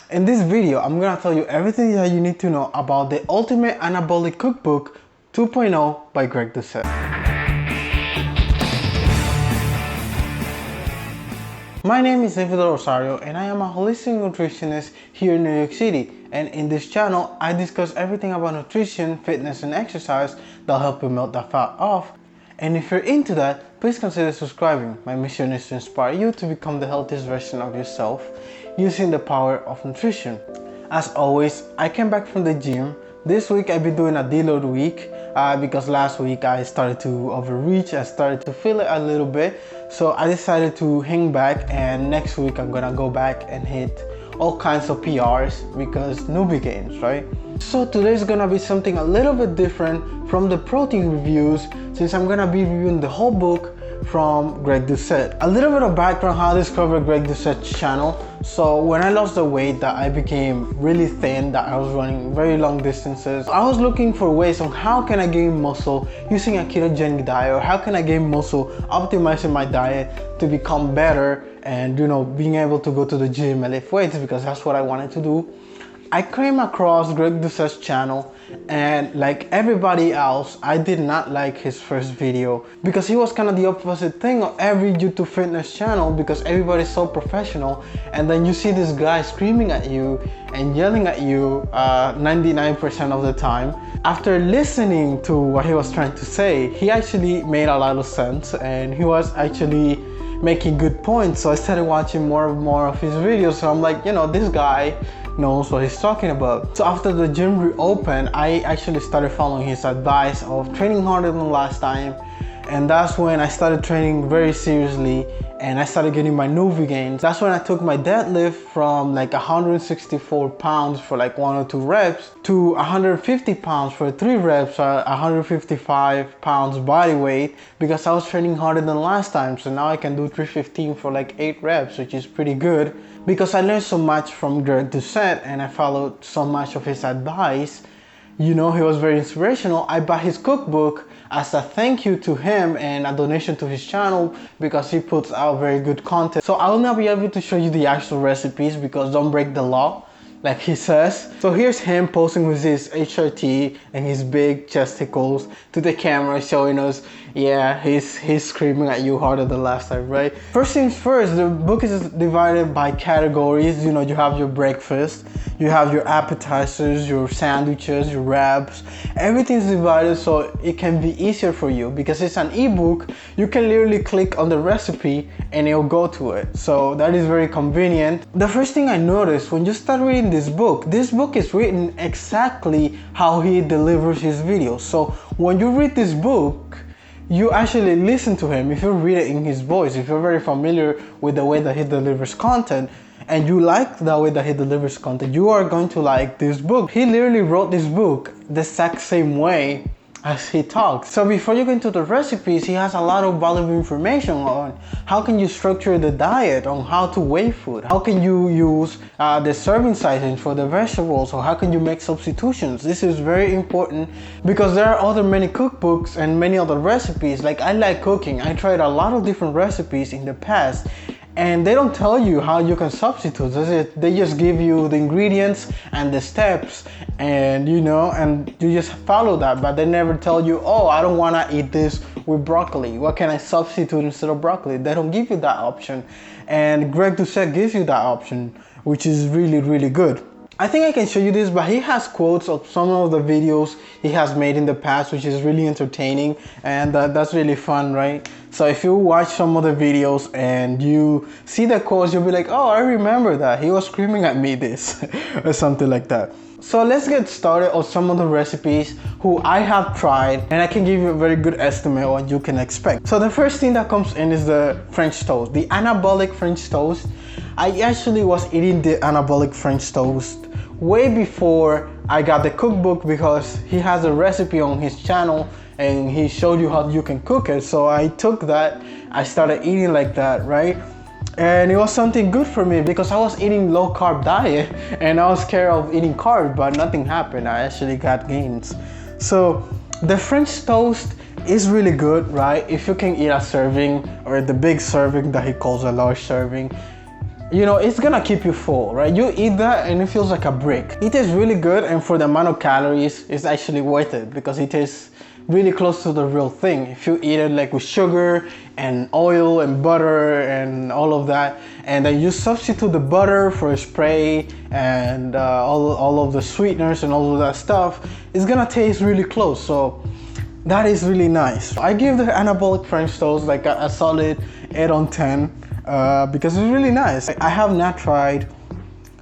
In this video, I'm gonna tell you everything that you need to know about the Ultimate Anabolic Cookbook 2.0 by Greg Doucette. My name is Neyfi Del Rosario and I am a holistic nutritionist here in New York City. And in this channel, I discuss everything about nutrition, fitness, and exercise that'll help you melt that fat off. And if you're into that, please consider subscribing. My mission is to inspire you to become the healthiest version of yourself using the power of nutrition. As always, I came back from the gym. This week I've been doing a deload week because last week I started to overreach. I started to feel it a little bit. So I decided to hang back, and next week I'm gonna go back and hit all kinds of PRs because newbie gains, right? So today's gonna be something a little bit different from the protein reviews, since I'm gonna be reviewing the whole book from Greg Doucette. A little bit of background how I discovered Greg Doucette's channel. So when I lost the weight, that I became really thin, that I was running very long distances, I was looking for ways on how can I gain muscle using a ketogenic diet, or how can I gain muscle optimizing my diet to become better and, you know, being able to go to the gym and lift weights, because that's what I wanted to do. I came across Greg Doucette's channel, and like everybody else, I did not like his first video because he was kind of the opposite thing of every YouTube fitness channel, because everybody's so professional, and then you see this guy screaming at you and yelling at you 99% of the time. After listening to what he was trying to say, he actually made a lot of sense and he was actually making good points. So I started watching more and more of his videos. So I'm like, you know, this guy knows what he's talking about. So after the gym reopened, I actually started following his advice of training harder than last time, and that's when I started training very seriously and I started getting my newbie gains. That's when I took my deadlift from like 164 pounds for like 1 or 2 reps to 150 pounds for 3 reps, or 155 pounds body weight, because I was training harder than last time. So now I can do 315 for like 8 reps, which is pretty good, because I learned so much from Greg Doucette and I followed so much of his advice. You know, he was very inspirational. I bought his cookbook as a thank you to him and a donation to his channel, because he puts out very good content. So I will not be able to show you the actual recipes because don't break the law, like he says. So here's him posing with his HRT and his big chesticles to the camera, showing us, yeah, he's screaming at you harder than last time, right? First things first, the book is divided by categories. You know, you have your breakfast, you have your appetizers, your sandwiches, your wraps. Everything's divided so it can be easier for you, because it's an ebook. You can literally click on the recipe and it'll go to it. So that is very convenient. The first thing I noticed when you start reading this book is written exactly how he delivers his videos. So when you read this book, you actually listen to him. If you read it in his voice, if you're very familiar with the way that he delivers content, and you like the way that he delivers content, you are going to like this book. He literally wrote this book the exact same way as he talks. So before you go into the recipes, he has a lot of valuable information on how can you structure the diet, on how to weigh food, how can you use the serving sizing for the vegetables, or how can you make substitutions. This is very important because there are other many cookbooks and many other recipes. Like, I like cooking. I tried a lot of different recipes in the past, and they don't tell you how you can substitute. They just give you the ingredients and the steps, and you know, and you just follow that, but they never tell you, oh, I don't want to eat this with broccoli. What can I substitute instead of broccoli? They don't give you that option, and Greg Doucette gives you that option, which is really, really good. I think I can show you this, but he has quotes of some of the videos he has made in the past, which is really entertaining, and that's really fun, right? So if you watch some of the videos and you see the quotes, you'll be like, oh, I remember that. He was screaming at me this, or something like that. So let's get started on some of the recipes who I have tried, and I can give you a very good estimate of what you can expect. So the first thing that comes in is the French toast, the anabolic French toast. I actually was eating the anabolic French toast way before I got the cookbook, because he has a recipe on his channel and he showed you how you can cook it. So I took that, I started eating like that, right? And it was something good for me because I was eating low carb diet and I was scared of eating carbs, but nothing happened. I actually got gains. So the French toast is really good, right? If you can eat a serving, or the big serving that he calls a large serving, you know, it's gonna keep you full, right? You eat that and it feels like a brick. It tastes really good, and for the amount of calories, it's actually worth it because it tastes really close to the real thing. If you eat it like with sugar and oil and butter and all of that, and then you substitute the butter for a spray and all of the sweeteners and all of that stuff, it's gonna taste really close. So that is really nice. I give the anabolic French toast like a solid 8 on 10 because it's really nice. I have not tried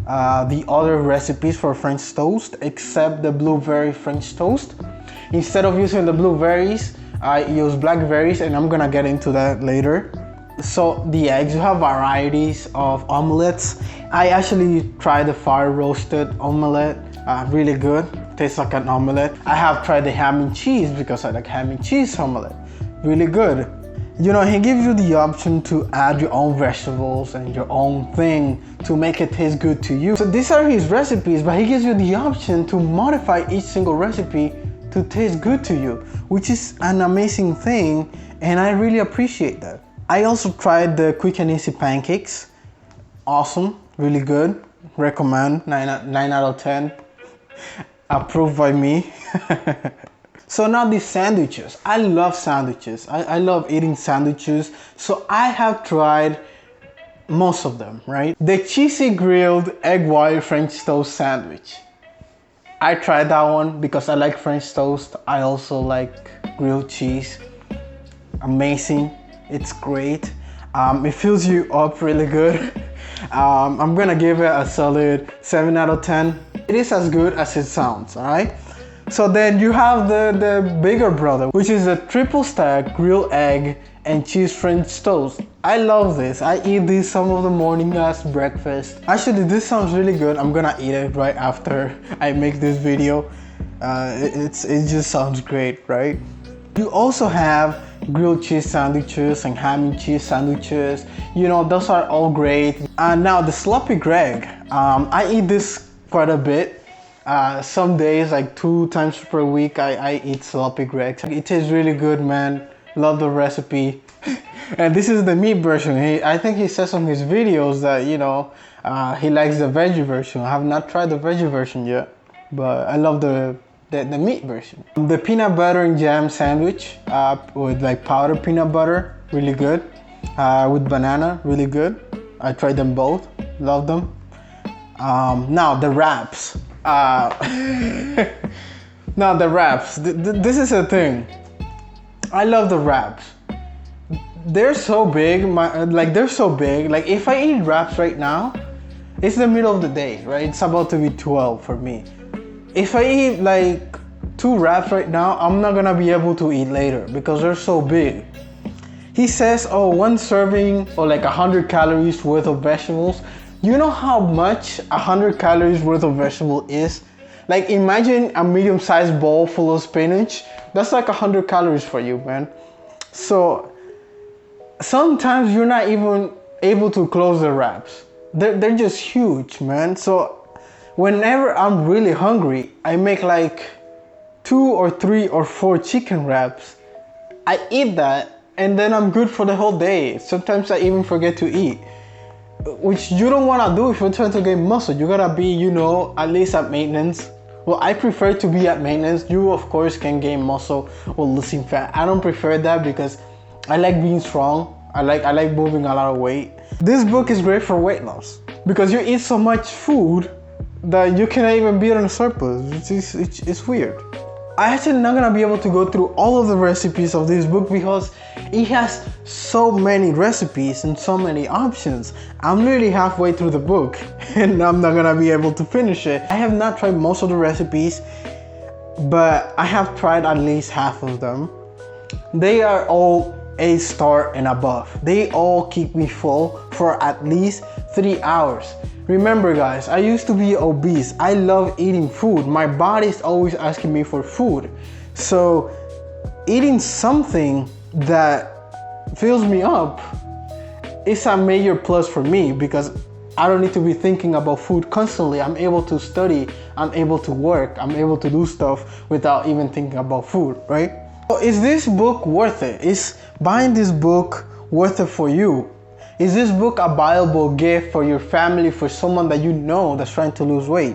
the other recipes for French toast except the blueberry French toast. Instead of using the blueberries, I use blackberries, and I'm gonna get into that later. So the eggs, you have varieties of omelets. I actually tried the fire roasted omelet, really good. Tastes like an omelet. I have tried the ham and cheese because I like ham and cheese omelet, really good. You know, he gives you the option to add your own vegetables and your own thing to make it taste good to you. So these are his recipes, but he gives you the option to modify each single recipe to taste good to you, which is an amazing thing, and I really appreciate that. I also tried the quick and easy pancakes. Awesome, really good. Recommend, 9 out of 10. Approved by me. So now these sandwiches. I love sandwiches. I love eating sandwiches. So I have tried most of them, right? The cheesy grilled egg white French toast sandwich. I tried that one because I like French toast. I also like grilled cheese. Amazing. It's great. It fills you up really good. I'm gonna give it a solid 7 out of 10. It is as good as it sounds, all right? So then you have the bigger brother, which is a triple stack grilled egg and cheese French toast. I love this. I eat this some of the morning as breakfast. Actually, this sounds really good. I'm gonna eat it right after I make this video. It just sounds great, right? You also have grilled cheese sandwiches and ham and cheese sandwiches. You know, those are all great. Now the sloppy Greg. I eat this quite a bit. Some days, like 2 times per week, I eat sloppy Greg. It tastes really good, man. Love the recipe. And this is the meat version. I think he says on his videos that, you know, he likes the veggie version. I have not tried the veggie version yet, but I love the meat version. The peanut butter and jam sandwich with like powdered peanut butter, really good. With banana, really good. I tried them both, love them. Now the wraps. Now the wraps. This is a thing. I love the wraps. They're so big. They're so big. Like if I eat wraps right now, it's the middle of the day, right? It's about to be 12 for me. If I eat like 2 wraps right now, I'm not gonna be able to eat later because they're so big. He says, oh, 1 serving or like 100 calories worth of vegetables. You know how much 100 calories worth of vegetable is? Like imagine a medium-sized bowl full of spinach. That's like 100 calories for you, man. So sometimes you're not even able to close the wraps. They're just huge, man. So whenever I'm really hungry, I make like 2 or 3 or 4 chicken wraps. I eat that and then I'm good for the whole day. Sometimes I even forget to eat, which you don't want to do if you're trying to gain muscle. You gotta be, you know, at least at maintenance. Well, I prefer to be at maintenance. You of course can gain muscle or losing fat. I don't prefer that because I like being strong. I like moving a lot of weight. This book is great for weight loss because you eat so much food that you cannot even be on a surplus. It's weird. I actually not gonna be able to go through all of the recipes of this book because it has so many recipes and so many options. I'm nearly halfway through the book and I'm not gonna be able to finish it. I have not tried most of the recipes, but I have tried at least half of them. They are all A-star and above. They all keep me full for at least 3 hours. Remember guys, I used to be obese. I love eating food. My body's always asking me for food. So eating something that fills me up is a major plus for me because I don't need to be thinking about food constantly. I'm able to study, I'm able to work, I'm able to do stuff without even thinking about food, right? So is this book worth it? Is buying this book worth it for you? Is this book a viable gift for your family, for someone that you know that's trying to lose weight?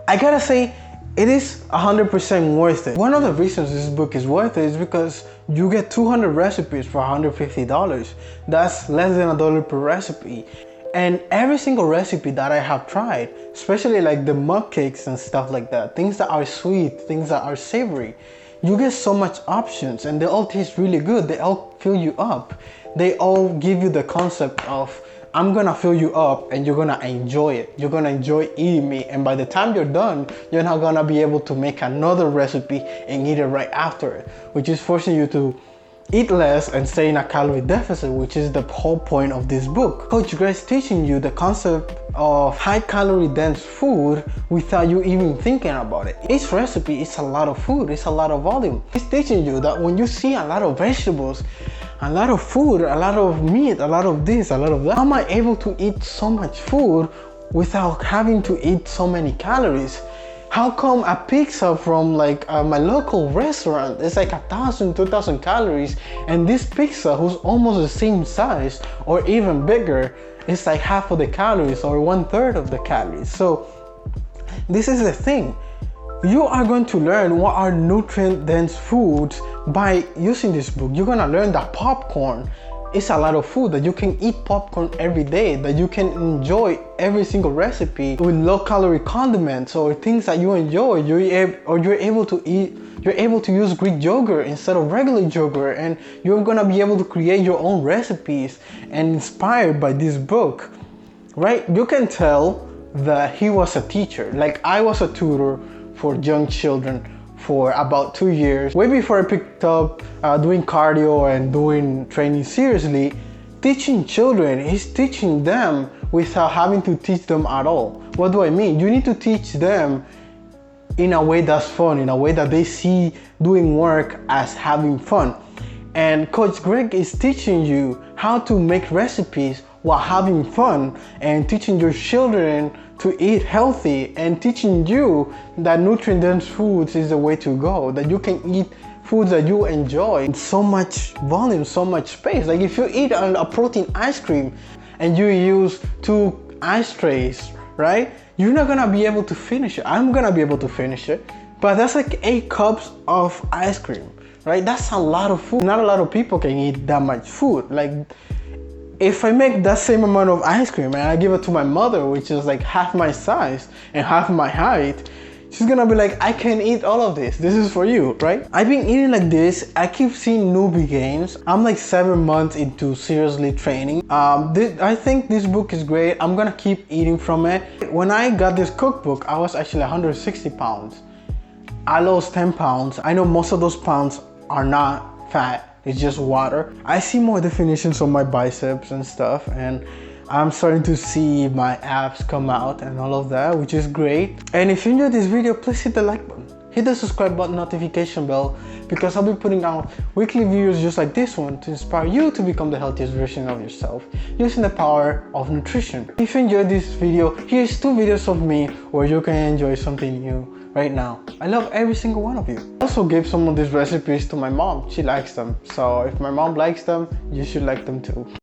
I gotta say, it is 100% worth it. One of the reasons this book is worth it is because you get 200 recipes for $150. That's less than $1 per recipe. And every single recipe that I have tried, especially like the mug cakes and stuff like that, things that are sweet, things that are savory, you get so much options and they all taste really good. They all fill you up. They all give you the concept of, I'm gonna fill you up and you're gonna enjoy it. You're gonna enjoy eating me, and by the time you're done, you're not gonna be able to make another recipe and eat it right after it, which is forcing you to eat less and stay in a calorie deficit, which is the whole point of this book. Coach Greg is teaching you the concept of high calorie dense food without you even thinking about it. Each recipe is a lot of food, it's a lot of volume. He's teaching you that when you see a lot of vegetables, a lot of food, a lot of meat, a lot of this, a lot of that, how am I able to eat so much food without having to eat so many calories? How come a pizza from like my local restaurant is like 1,000, 2,000 calories, and this pizza, who's almost the same size or even bigger, is like half of the calories or 1/3 of the calories? So this is the thing. You are going to learn what are nutrient dense foods by using this book. You're gonna learn that popcorn is a lot of food, that you can eat popcorn every day, that you can enjoy every single recipe with low calorie condiments or things that you enjoy. You're able to use Greek yogurt instead of regular yogurt, and you're gonna be able to create your own recipes and inspired by this book, right? You can tell that he was a teacher. Like I was a tutor for young children for about 2 years. Way before I picked up doing cardio and doing training seriously, teaching children is teaching them without having to teach them at all. What do I mean? You need to teach them in a way that's fun, in a way that they see doing work as having fun. And Coach Greg is teaching you how to make recipes while having fun, and teaching your children to eat healthy, and teaching you that nutrient-dense foods is the way to go, that you can eat foods that you enjoy in so much volume, so much space. Like if you eat a protein ice cream and you use 2 ice trays, right? You're not gonna be able to finish it. I'm gonna be able to finish it, but that's like 8 cups of ice cream, right? That's a lot of food. Not a lot of people can eat that much food. Like if I make that same amount of ice cream and I give it to my mother, which is like half my size and half my height, she's gonna be like, I can't eat all of this. This is for you, right? I've been eating like this. I keep seeing newbie gains. I'm like 7 months into seriously training. I think this book is great. I'm gonna keep eating from it. When I got this cookbook, I was actually 160 pounds. I lost 10 pounds. I know most of those pounds are not fat. It's just water. I see more definitions on my biceps and stuff, and I'm starting to see my abs come out and all of that, which is great. And if you enjoyed this video, please hit the like button. Hit the subscribe button, notification bell, because I'll be putting out weekly videos just like this one to inspire you to become the healthiest version of yourself using the power of nutrition. If you enjoyed this video, here's 2 videos of me where you can enjoy something new right now. I love every single one of you. I also gave some of these recipes to my mom. She likes them. So if my mom likes them, you should like them too.